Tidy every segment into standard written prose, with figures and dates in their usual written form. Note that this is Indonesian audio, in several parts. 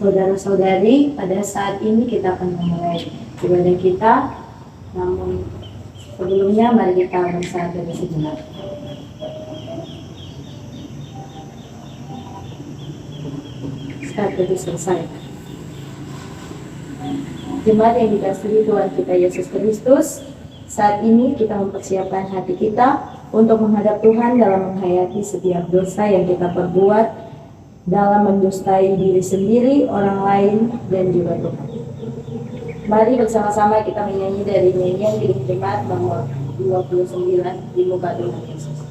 Saudara-saudari, pada saat ini kita akan memulai ibadah kita. Namun sebelumnya mari kita bersahabat sejenak. Saat itu selesai. Jemaat yang dikasihi Tuhan kita Yesus Kristus, saat ini kita mempersiapkan hati kita untuk menghadap Tuhan dalam menghayati setiap dosa yang kita perbuat, dalam mendustai diri sendiri, orang lain, dan juga Tuhan. Mari bersama-sama kita menyanyi dari nyanyian Giring Jemaat nomor 29, Di Muka Tuhan Yesus.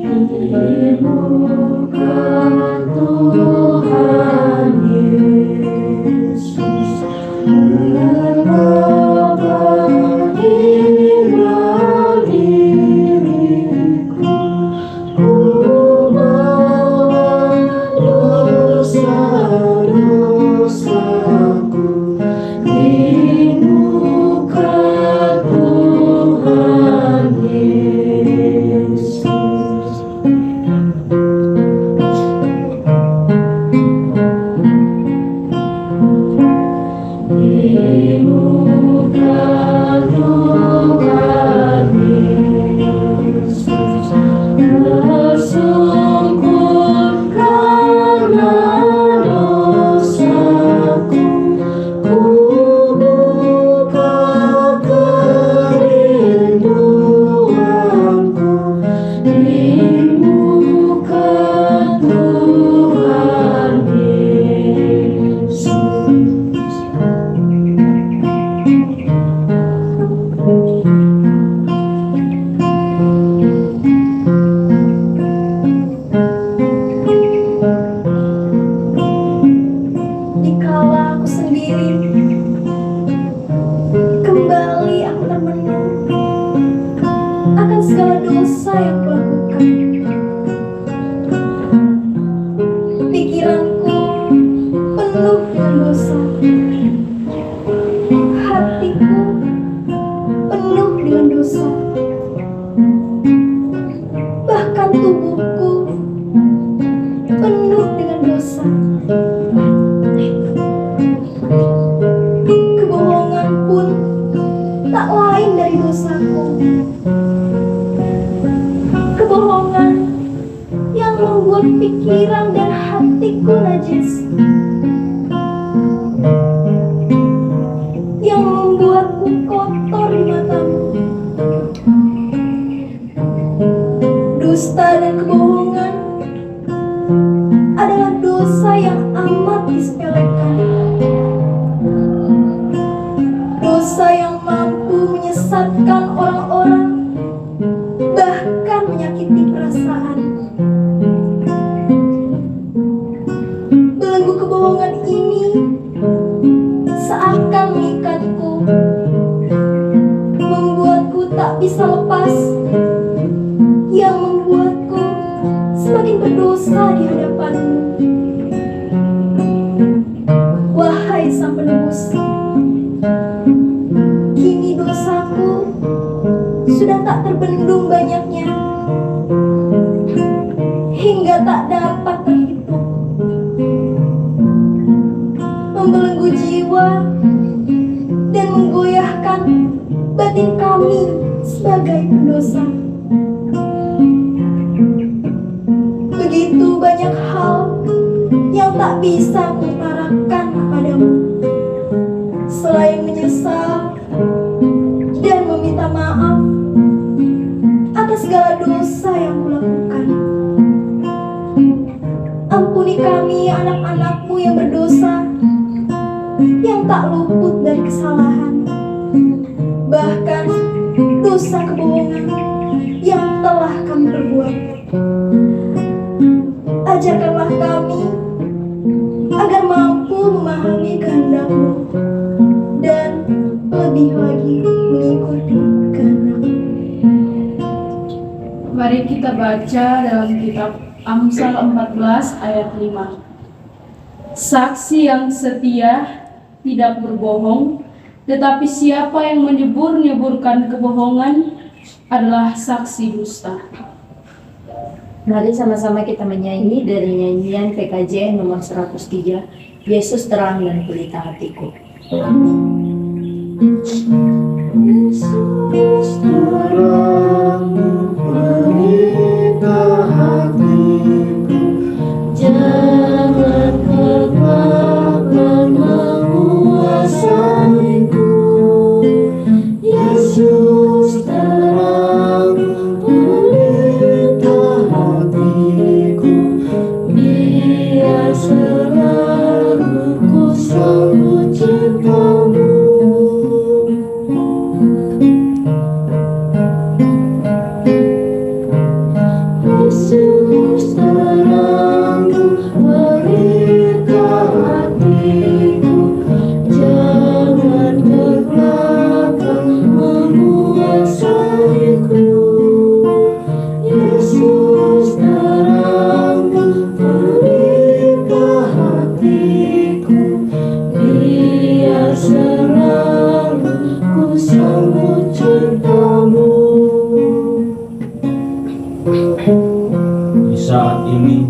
Di muka Tuhan Yesus, betapa hina diriku, ku bawa dosa-dosaku di muka Tuhan Yesus. Di muka Tuhan Yesus, tersungkur karena dosaku, ku buka kerinduanku di muka Tuhan Yesus. Dikala aku sendiri, kembali aku termenung akan segala dosa yang kulakukan. Pikiranku penuh dengan dosa, hatiku penuh dengan dosa, bahkan tubuhku penuh dengan dosa. Kebohongan pun tak lain dari dosaku. Kebohongan yang membuat pikiran dan hatiku najis, yang membuatku kotor di matamu. Dusta dan kebohongan adalah dosa yang amat disepelekan. Dosa yang mampu menyesatkan orang-orang, bahkan menyakiti perasaan. Belenggu kebohongan ini seakan mengikatku, membuatku tak bisa lepas, yang membuatku semakin berdosa di hadapanmu. Wahai Sang Penebus, kini dosaku sudah tak terbendung banyaknya, hingga tak dapat terhitung, membelenggu jiwa dan menggoyahkan batin kami sebagai pendosa. Begitu banyak hal yang tak bisa kuutarakan kepadamu, selain menyesal dan meminta maaf atas segala dosa yang kulakukan. Ampuni kami anak-anakmu yang berdosa, yang tak luput dari kesalahan, bahkan dosa kebohongan yang telah kami perbuat. Ajarkanlah kami agar mampu memahami kehendak-Mu dan lebih lagi mengikuti kehendak-Mu. Mari kita baca dalam kitab Amsal 14 ayat 5. Saksi yang setia tidak berbohong, tetapi siapa yang menyebur-nyeburkan kebohongan adalah saksi dusta. Mari sama-sama kita menyanyi dari nyanyian PKJ nomor 103, Yesus terang dan pelita hatiku. Yesus terang pelita hatiku, jangan kegelapan menguasaiku. Yesus terang pelita hatiku, biar selalu ku sambut cintamu. Yesus terang pelita hatiku, jangan kegelapan menguasaiku. Yesus terang pelita hatiku, biar selalu ku sambut cintamu. Di saat ini,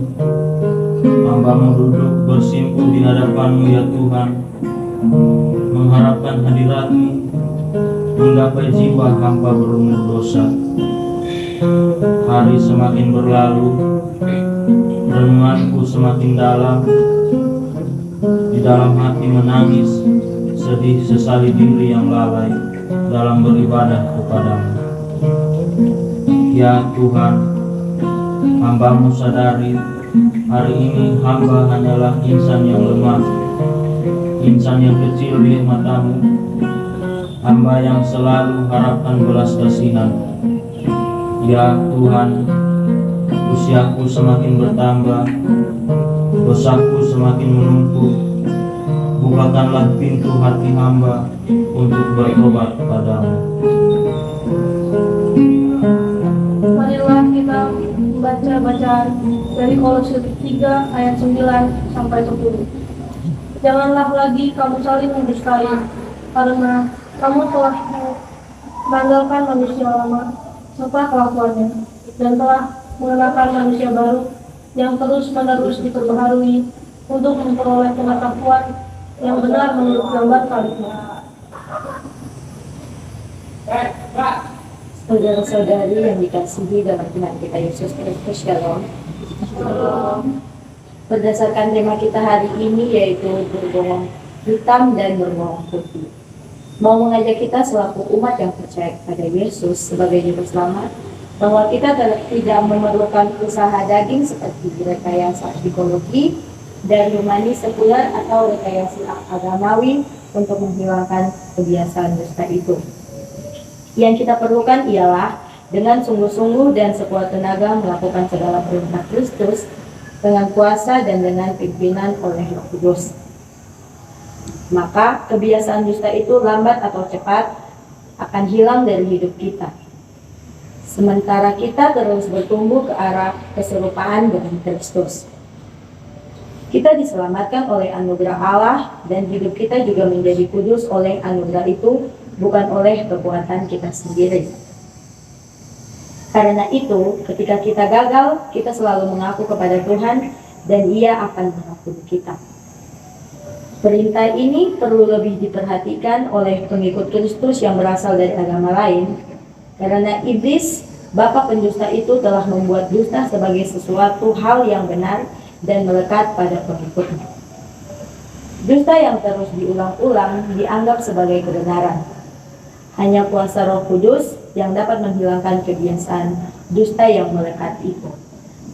hamba-Mu duduk bersimpuh di hadapan-Mu ya Tuhan, mengharapkan hadirat-Mu, menggapai jiwa hamba berumur dosa. Hari semakin berlalu, renunganku semakin dalam, di dalam hati menangis, sedih sesali diri yang lalai dalam beribadah kepadamu. Ya Tuhan, hamba-Mu sadari hari ini hamba hanyalah insan yang lemah, insan yang kecil di mata-Mu, hamba yang selalu harapkan belas kasihan. Ya Tuhan, usiaku semakin bertambah, dosaku semakin menumpuk. Bukakanlah pintu hati hamba untuk bertobat padamu. Marilah kita membaca bacaan dari Kolose 3 ayat 9 sampai 10. Janganlah lagi kamu saling mendustai, karena kamu telah menanggalkan manusia lama serta kelakuannya, dan telah mengenakan manusia baru yang terus-menerus diperbaharui untuk memperoleh pengetahuan yang benar menurut gambar Kaliknya. Saudara-saudari yang dikasihi dalam Tuhan kita Yesus Kristus, Shalom. Berdasarkan tema kita hari ini yaitu berbohong hitam dan berbohong putih, mau mengajak kita selaku umat yang percaya kepada Yesus sebagai juru selamat bahwa kita tidak memerlukan usaha daging seperti rekayasa psikologi dan humanis sekuler atau rekayasa agamawi untuk menghilangkan kebiasaan dusta itu. Yang kita perlukan ialah dengan sungguh-sungguh dan sekuat tenaga melakukan segala perintah Kristus dengan kuasa dan dengan pimpinan oleh Roh Kudus. Maka kebiasaan dusta itu lambat atau cepat akan hilang dari hidup kita. Sementara kita terus bertumbuh ke arah keserupaan dengan Kristus. Kita diselamatkan oleh anugerah Allah dan hidup kita juga menjadi kudus oleh anugerah itu, bukan oleh kekuatan kita sendiri. Karena itu, ketika kita gagal, kita selalu mengaku kepada Tuhan dan Ia akan mengampuni kita. Perintah ini perlu lebih diperhatikan oleh pengikut Kristus yang berasal dari agama lain, karena iblis, bapa pendusta itu telah membuat dusta sebagai sesuatu hal yang benar dan melekat pada pengikutnya. Dusta yang terus diulang-ulang dianggap sebagai kebenaran. Hanya kuasa Roh Kudus yang dapat menghilangkan kebiasaan dusta yang melekat itu.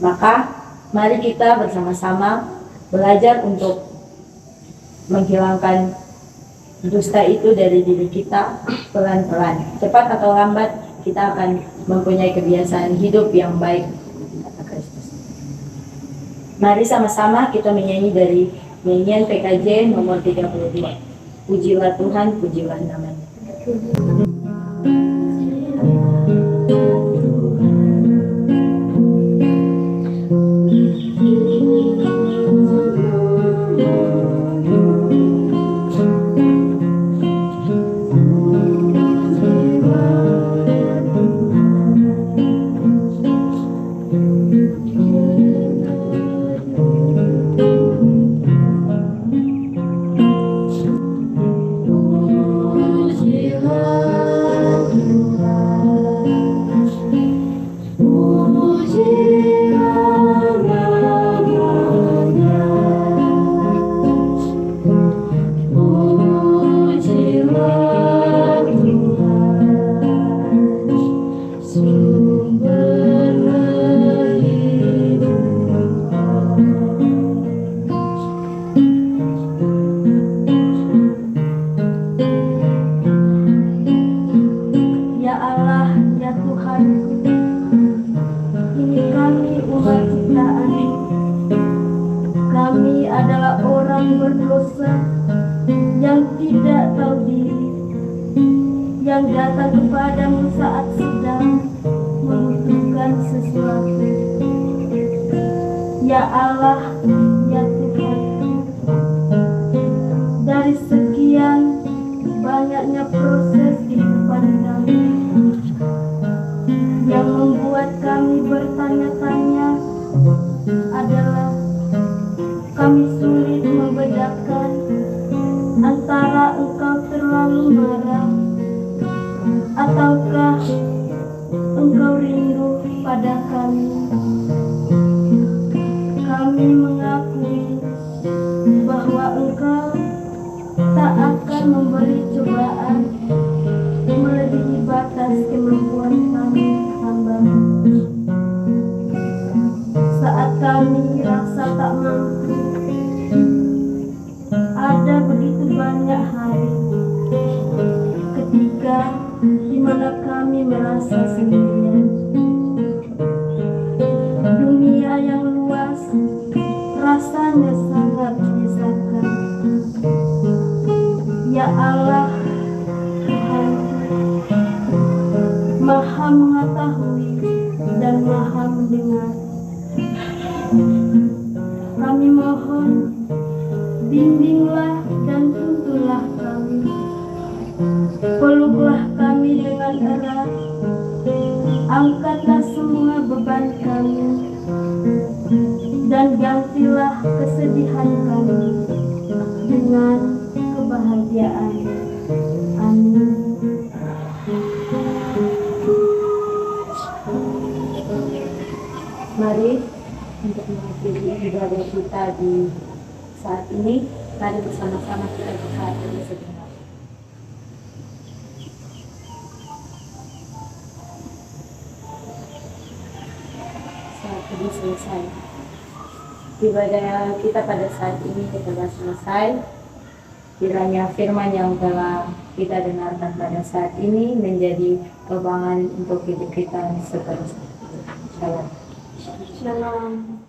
Maka, mari kita bersama-sama belajar untuk menghilangkan dusta itu dari diri kita pelan-pelan. Cepat atau lambat, kita akan mempunyai kebiasaan hidup yang baik kata Kristus. Mari sama-sama kita menyanyi dari nyanyian PKJ nomor 32. Pujilah Tuhan, pujilah namanya. Kami adalah orang berdosa yang tidak tahu diri, yang datang kepadamu saat sedang membutuhkan sesuatu. Ya Allah, ya Tuhan, dari sekian banyaknya proses kehidupan kami yang membuat kami bertanya-tanya adalah kami sulit membedakan antara engkau terlalu marah ataukah engkau rindu pada kami. Kami mengakui bahwa engkau tak akan memberi cobaan melebihi batas kemampuan kami hamba-Mu. Saat kami rasa tak mampu, ada begitu banyak hari ketika di mana kami merasa sendirian. Dunia yang luas rasanya sangat menyesalkan. Ya Allah, Tuhan, Maha mengetahui dan Maha mendengar. Kami mohon, bimbinglah dan tuntunlah kami. Peluklah kami dengan erat. Angkatlah semua beban kami dan gantilah kesedihan kami dengan kebahagiaan. Amin. Mari untuk mengakhiri ibadah kita di saat ini, mari bersama-sama kita berkata sejenak. Saat ini selesai. Ibadah kita pada saat ini telah selesai. Kiranya firman yang telah kita dengarkan pada saat ini menjadi kebanggaan untuk hidup kita seterusnya. Shalom. Shalom.